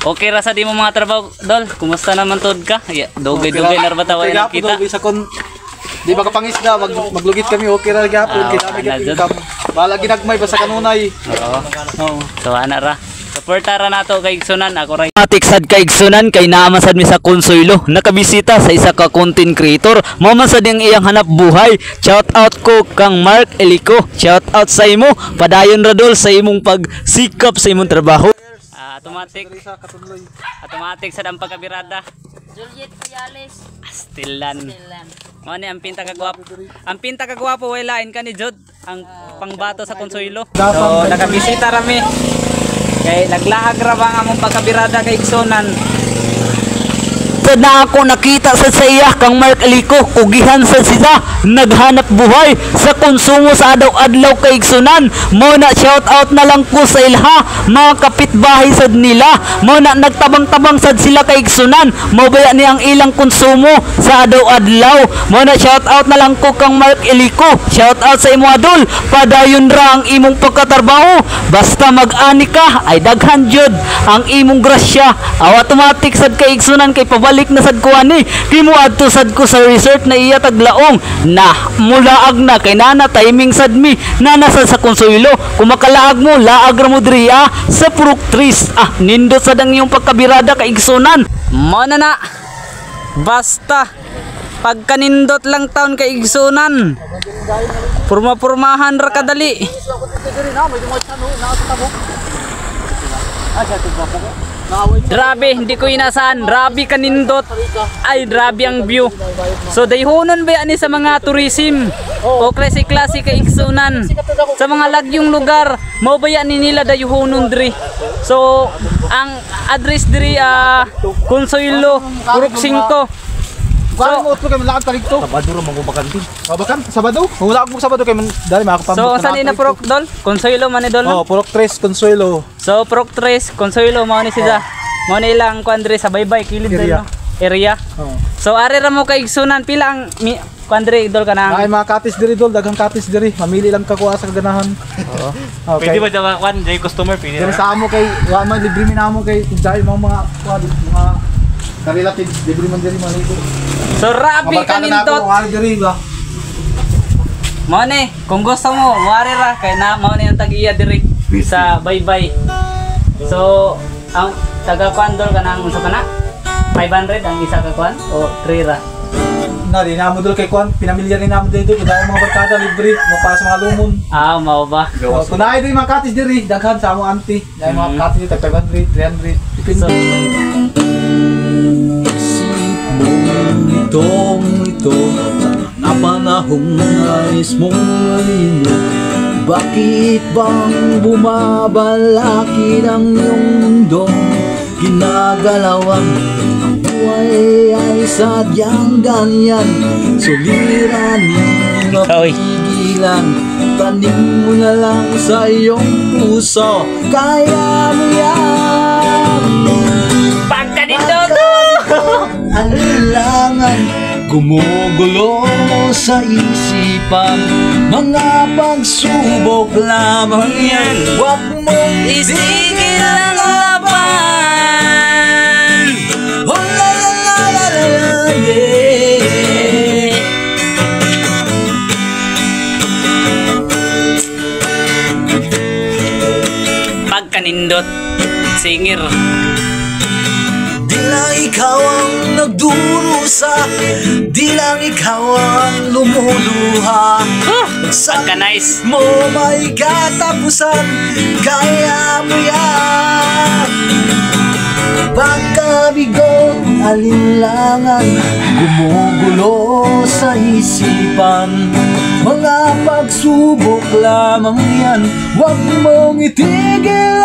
Okay ra sa di mo mga trabaho, Dol? Kumusta naman tod ka? Dugay-dugay na ba tayo nakita? Di ba kapangisda, maglugit kami, okay ra gyapon, kinamig income. Bala ginagmay basta kanunay. Oo. So ana ra. Suportara nato kay Igsunan, ako ra. Tiksad kay Igsunan kay naman sad mi sa Consuelo, nakabisita sa isa ka content creator. Mao man sad ang iyang hanap buhay. Shout out ko kang Mark Elico. Shout out sa imo. Padayon ra Dol sa imong pagsikap sa imong trabaho. Automatic sa ang pagkabirada. Juliet Payales. Astilan. Mo ni ang pinta kagwapo. Ang pinta kagwapo way lain ka ni Jod, ang pangbato sa Consuelo. So nakabisita rami. Kay naglaag ra ba among pagkabirada kay Igsunan. Na ako nakita sa iya kang Mark Elico, kugihan sa sila naghanap buhay sa konsumo sa adlaw-adlaw kay Igsunan. Mo na shout out na lang ko sa ilha mga kapitbahay sad nila. Mo na nagtabang-tabang sad sila kay Igsunan. Mo baya ni ang ilang konsumo sa adlaw-adlaw. Mo na shout out na lang ko kang Mark Elico. Shout out sa imo adol. Padayon ra ang imong pagkatrabaho. Basta mag-ani ka ay daghan jud ang imong grasya. Automatic sad kay Igsunan kay pabalik na sad ko ani kimo adto sad ko sa resort na iya taglaong na mulaag na kay nana timing sad mi nana sad sa Consuelo. Kung makalaag mo laag ra mo diri sa Purok Tris. Nindot sad ang iyong pagkabirada kay Igsunan. Mo na basta pagkanindot lang taon kay Igsunan, purma-purmahan ra kadali. Grabe, hindi ko inasahan. Grabe kanindot. Ay, grabe ang view. So, dayhonon ba yan sa mga tourism o klase-klase kay Igsunan? Sa mga lagyong lugar, mo ba yan nila dayhonon diri? So, ang address diri Consuelo, Purok 5. So, Sabado ra magbakan din. Mabakan Sabado? Wala ako Sabado kay dali makapamot. So, saan ina Purok Dol? Consuelo man ni Dol? Oh, Purok 3 Consuelo. So, Purok 3 Consuelo mao ni siya. Mao ni ilang kuandre sa baybay kilid no. Area. So, ari ra mo kay Igsunan pila ang kuandre Dol kanang. Ay mga katis diri Dol, daghang katis diri. Mamili lang ka kuha sa ganahan. Okay. Pwede ba daw kwan jay customer pwede. Diri sa amo kay wa man libre mi namo kay dai mga relatives libre man diri man ito. So rabi kanindot. Mao ni, kung gusto mo, wari ra kay na mao ni ang tag-iya diri sa baybay. So ang taga-kwan Dol kanang unsa kana? 500 ang isa ka kwan o 3 ra. Na di namo Dol kay kwan, pinamilya rin namo dito kay mga barkada libre mo para sa mga lumon. Mao ba? Kung naay diri mga katis diri, daghan sa among auntie. Dai mga katis dito 500, 300. Depende. Ito na panahong nais mong malino. Bakit bang bumabalakid ang iyong mundo? Ginagalawan ang buhay ay sadyang ganyan. Suliranin mapigilan, tanim mo na lang sa iyong puso. Kaya mo yan. Pagkanindot! Alangan gumugulo sa isipan, mga pagsubok lamang yan. Huwag mong isigil ang laban. Oh la la la la la yeah. Pagkanindot singir. Di lang ikaw ang nagdurusa, di lang ikaw ang lumuluha. Pagka-nice mo may katapusan, kaya mo yan. Pagkabigot, alinlangan, gumugulo sa isipan, mga pagsubok lamang yan. Huwag mong itigil